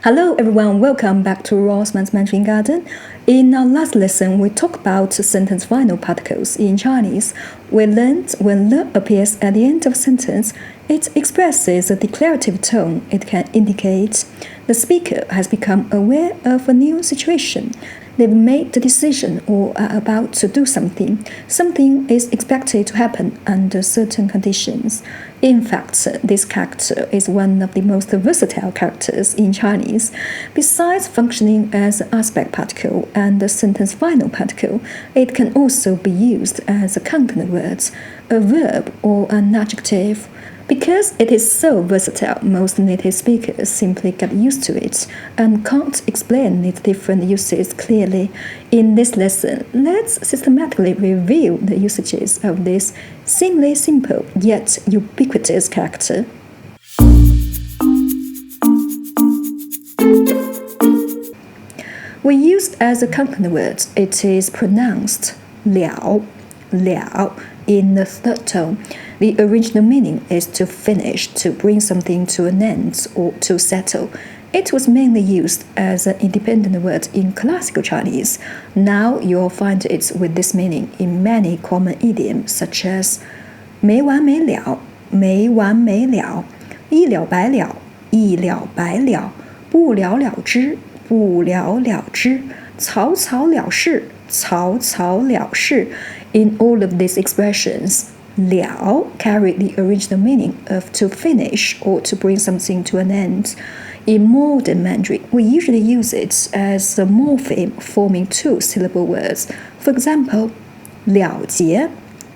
Hello everyone, welcome back to Rosamund's Mandarin Garden. In our last lesson, we talked about sentence final particles in Chinese. We learned when le appears at the end of a sentence, it expresses a declarative tone. It can indicate the speaker has become aware of a new situation. They've made the decision or are about to do something. Something is expected to happen under certain conditions. In fact, this character is one of the most versatile characters in Chinese. Besides functioning as an aspect particle and a sentence final particle, it can also be used as a content word, a verb, or an adjective. Because it is so versatile, most native speakers simply get used to it and can't explain its different uses clearly. In this lesson, let's systematically review the usages of this seemingly simple yet ubiquitous character. When used as a content word, it is pronounced liao, liao, in the third tone. The original meaning is to finish, to bring something to an end, or to settle. It was mainly used as an independent word in classical Chinese. Now you'll find it with this meaning in many common idioms such as 没完没了,没完没了,一了百了,一了百了,不了了之,不了了之,草草了事,草草了事. In all of these expressions, liao carried the original meaning of to finish or to bring something to an end. In modern Mandarin, we usually use it as a morpheme forming two-syllable words. For example, 了结,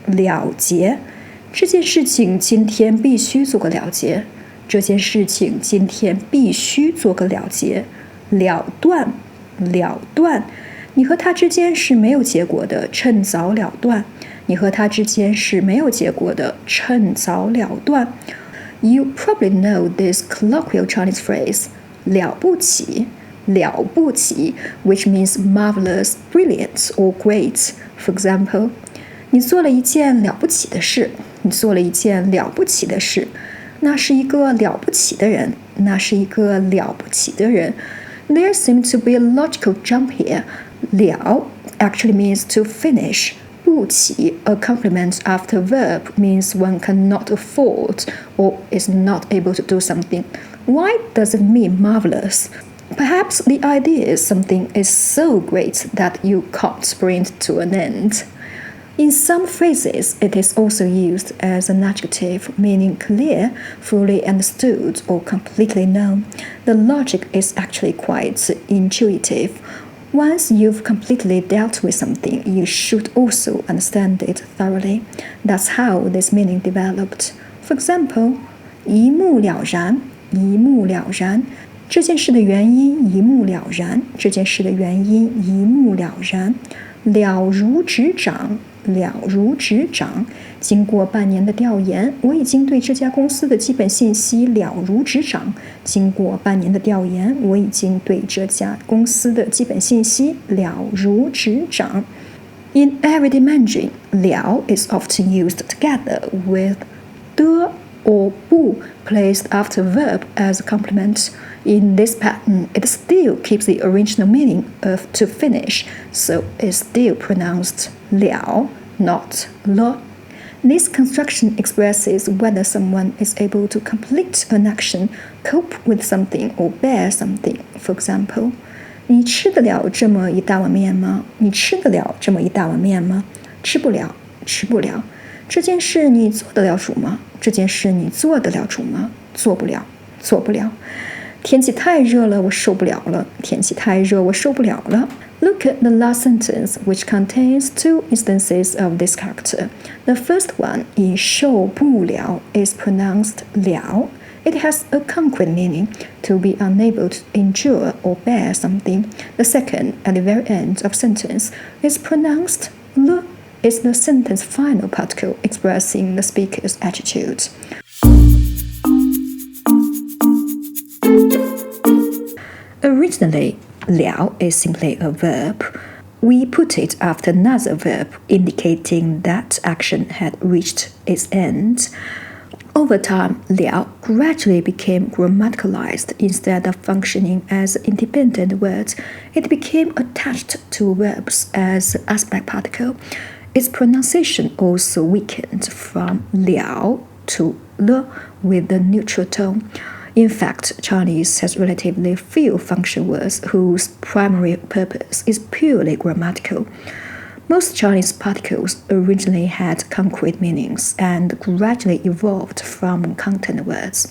了结,这件事情今天必须做个了结。这件事情今天必须做个了结。了断，了断。你和他之间是没有结果的，趁早了断。你和他之间是没有结果的，趁早了断。You probably know this colloquial Chinese phrase, 了不起,了不起, which means marvelous, brilliant, or great. For example, 你做了一件了不起的事，你做了一件了不起的事。那是一个了不起的人，那是一个了不起的人。There seems to be a logical jump here. 了 actually means to finish. 不起, a complement after verb, means one cannot afford or is not able to do something. Why does it mean marvelous? Perhaps the idea is something is so great that you can't bring it to an end. In some phrases, it is also used as an adjective, meaning clear, fully understood, or completely known. The logic is actually quite intuitive. Once you've completely dealt with something, you should also understand it thoroughly. That's how this meaning developed. For example, 一目了然,一目了然。这件事的原因一目了然，这件事的原因一目了然。了如指掌，了如指掌。经过半年的调研，我已经对这家公司的基本信息了如指掌。经过半年的调研，我已经对这家公司的基本信息了如指掌。In everyday Mandarin, 了 is often used together with 的 or 不 placed after verb as a complement. In this pattern, it still keeps the original meaning of to finish, so it's still pronounced 了, not 了. This construction expresses whether someone is able to complete an action, cope with something, or bear something. For example, 你吃得了这么一大碗面吗？你吃得了这么一大碗面吗？吃不了，吃不了。这件事你做得了主吗？这件事你做得了主吗？做不了，做不了。天气太热了，我受不了了。天气太热，我受不了了。Look at the last sentence, which contains two instances of this character. The first one, 你受不了, is pronounced 了. It has a concrete meaning, to be unable to endure or bear something. The second, at the very end of sentence, is pronounced 了. It's the sentence final particle expressing the speaker's attitude. Originally, 了 is simply a verb. We put it after another verb, indicating that action had reached its end. Over time, 了 gradually became grammaticalized. Instead of functioning as independent words, it became attached to verbs as aspect particle. Its pronunciation also weakened from 了 to 了 with the neutral tone. In fact, Chinese has relatively few function words whose primary purpose is purely grammatical. Most Chinese particles originally had concrete meanings and gradually evolved from content words.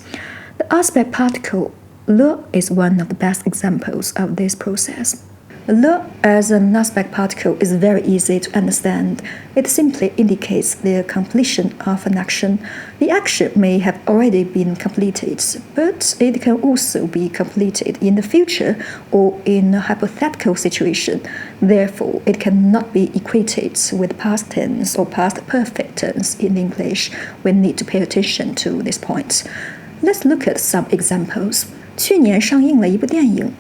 The aspect particle 了 is one of the best examples of this process. 了 as an aspect particle is very easy to understand. It simply indicates the completion of an action. The action may have already been completed, but it can also be completed in the future or in a hypothetical situation. Therefore, it cannot be equated with past tense or past perfect tense in English. We need to pay attention to this point. Let's look at some examples. 去年上映了一部电影。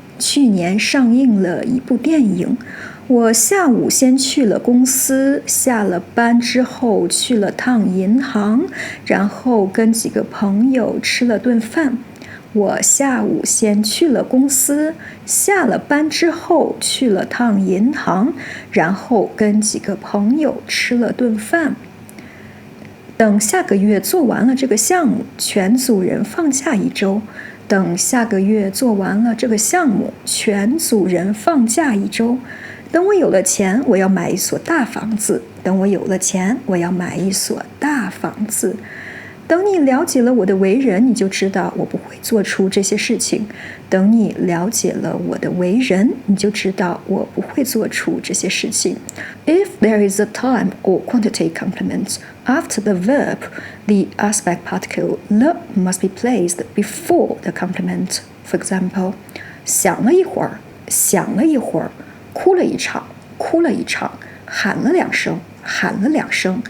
我下午先去了公司，下了班之后去了趟银行，然后跟几个朋友吃了顿饭。我下午先去了公司，下了班之后去了趟银行，然后跟几个朋友吃了顿饭。等下个月做完了这个项目，全组人放假一周。等下个月做完了这个项目，全组人放假一周。等我有了钱，我要买一所大房子。等我有了钱，我要买一所大房子。等你了解了我的为人，你就知道我不会做出这些事情。等你了解了我的为人，你就知道我不会做出这些事情。If there is a time or quantity complement after the verb, the aspect particle 了 must be placed before the complement. For example, 想了一会儿，想了一会儿，哭了一场，哭了一场，喊了两声，喊了两声，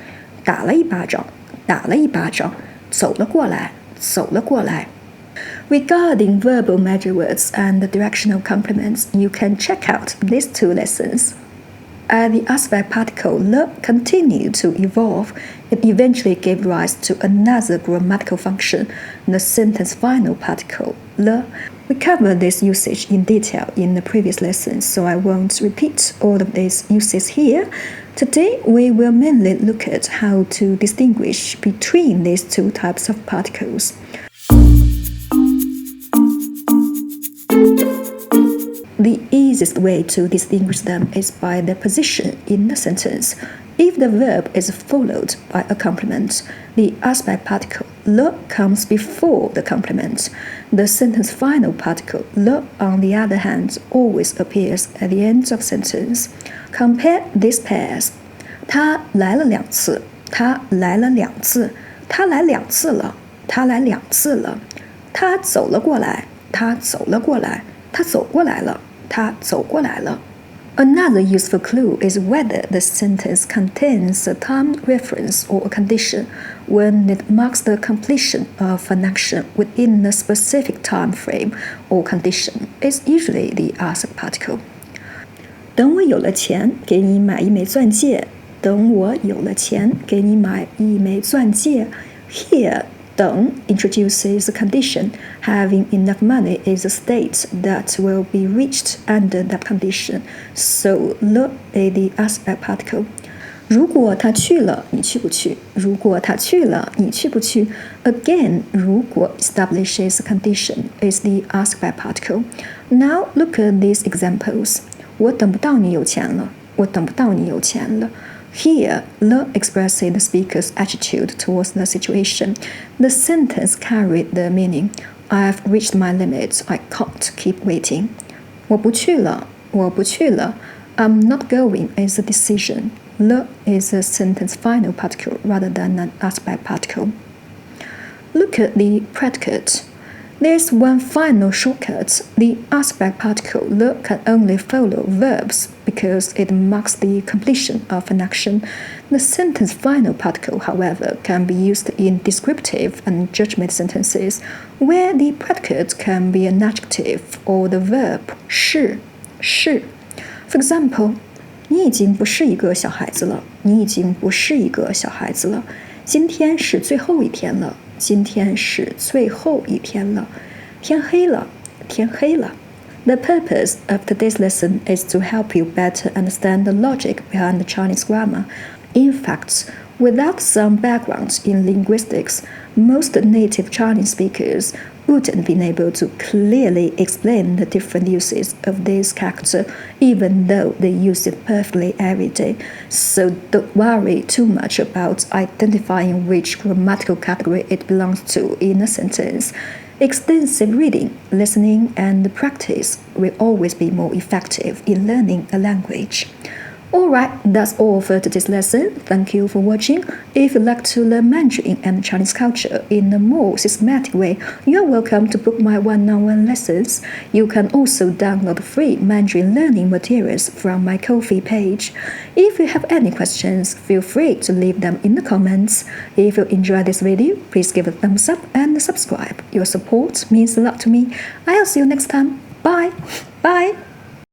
打了一巴掌，打了一巴掌，走了过来，走了过来。Regarding verbal measure words and directional complements, you can check out these two lessons. As the aspect particle 了 continued to evolve, it eventually gave rise to another grammatical function, the sentence final particle 了. We covered this usage in detail in the previous lessons, so I won't repeat all of these uses here. Today, we will mainly look at how to distinguish between these two types of particles. The easiest way to distinguish them is by their position in the sentence. If the verb is followed by a complement, the aspect particle 了 comes before the complement. The sentence final particle 了, on the other hand, always appears at the end of sentence. Compare these pairs. 他来了两次，他来了两次，他来两次了，他来两次了。他走了过来，他走了过来，他走过来了，他走过来了。Another useful clue is whether the sentence contains a time reference or a condition. When it marks the completion of an action within a specific time frame or condition, it's usually the aspect particle. 等我有了钱，给你买一枚钻戒。等我有了钱，给你买一枚钻戒。Here, 等 introduces a condition. Having enough money is a state that will be reached under that condition. So, 了 is the aspect particle. 如果他去了，你去不去？如果他去了，你去不去？ Again, 如果 establishes a condition is the aspect particle. Now look at these examples. 我等不到你有钱了，我等不到你有钱了。Here, 了 expresses the speaker's attitude towards the situation. The sentence carried the meaning, I've reached my limit, I can't keep waiting. 我不去了，我不去了。I'm not going is a decision. 了 is a sentence final particle rather than an aspect particle. Look at the predicate. There's one final shortcut. The aspect particle 了 can only follow verbs because it marks the completion of an action. The sentence final particle, however, can be used in descriptive and judgment sentences, where the predicate can be an adjective or the verb 是。For example, 你已经不是一个小孩子了。你已经不是一个小孩子了。今天是最后一天了。今天是最后一天了，天黑了，天黑了。The purpose of today's lesson is to help you better understand the logic behind the Chinese grammar. In fact, without some background in linguistics, most native Chinese speakers wouldn't be able to clearly explain the different uses of this character, even though they use it perfectly every day. So don't worry too much about identifying which grammatical category it belongs to in a sentence. Extensive reading, listening, and practice will always be more effective in learning a language. Alright, that's all for today's lesson. Thank you for watching. If you'd like to learn Mandarin and Chinese culture in a more systematic way, you're welcome to book my one-on-one lessons. You can also download free Mandarin learning materials from my Ko-fi page. If you have any questions, feel free to leave them in the comments. If you enjoyed this video, please give it a thumbs up and subscribe. Your support means a lot to me. I'll see you next time. Bye! Bye!